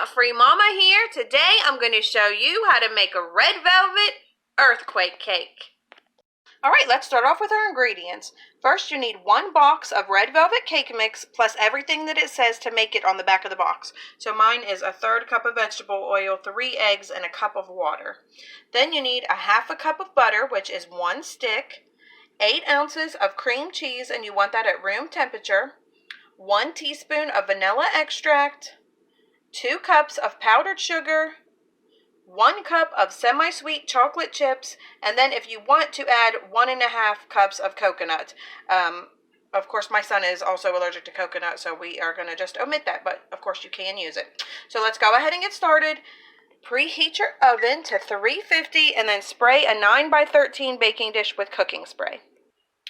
Nut-Free Mama here. Today I'm going to show you how to make a red velvet earthquake cake. Alright, let's start off with our ingredients. First, you need 1 box of red velvet cake mix plus everything that it says to make it on the back of the box. So mine is a 1/3 cup of vegetable oil, 3 eggs, and a cup of water. Then you need a 1/2 cup of butter, which is 1 stick, 8 ounces of cream cheese, and you want that at room temperature, 1 teaspoon of vanilla extract, 2 cups of powdered sugar, 1 cup of semi-sweet chocolate chips, and then if you want to add 1.5 cups of coconut. Of course, my son is also allergic to coconut, so we are going to just omit that, but of course you can use it. So let's go ahead and get started. Preheat your oven to 350 and then spray a 9x13 baking dish with cooking spray.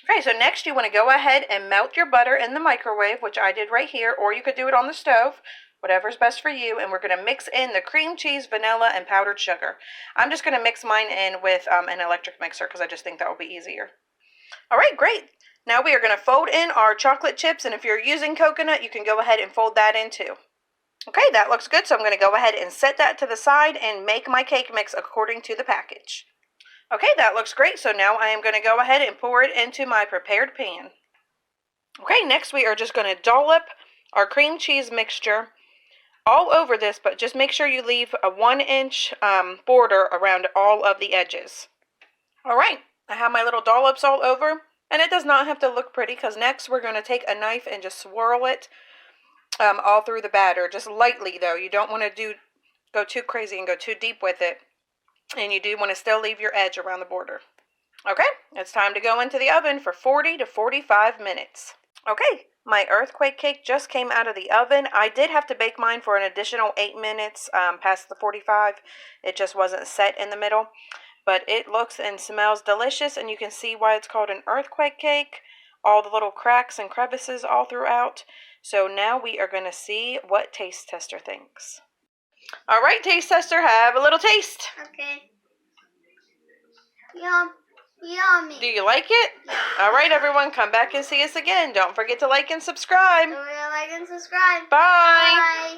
Okay, so next you want to go ahead and melt your butter in the microwave, which I did right here, or you could do it on the stove. Whatever's best for you, and we're going to mix in the cream cheese, vanilla, and powdered sugar. I'm just going to mix mine in with an electric mixer because I just think that will be easier. Alright, great. Now we are going to fold in our chocolate chips, and if you're using coconut, you can go ahead and fold that in too. Okay, that looks good, so I'm going to go ahead and set that to the side and make my cake mix according to the package. Okay, that looks great, so now I am going to go ahead and pour it into my prepared pan. Okay, next we are just going to dollop our cream cheese mixture all over this, but just make sure you leave a 1-inch border around all of the edges. Alright, I have my little dollops all over, and it does not have to look pretty because next we're going to take a knife and just swirl it all through the batter, just lightly though. You don't want to go too crazy and go too deep with it, and you do want to still leave your edge around the border. Okay, it's time to go into the oven for 40 to 45 minutes. Okay, my earthquake cake just came out of the oven. I did have to bake mine for an additional 8 minutes past the 45. It just wasn't set in the middle. But it looks and smells delicious, and you can see why it's called an earthquake cake. All the little cracks and crevices all throughout. So now we are going to see what Taste Tester thinks. Alright, Taste Tester, have a little taste. Okay. Yummy. Do you like it? Alright, everyone, come back and see us again. Don't forget to like and subscribe. Don't forget to like and subscribe. Bye. Bye.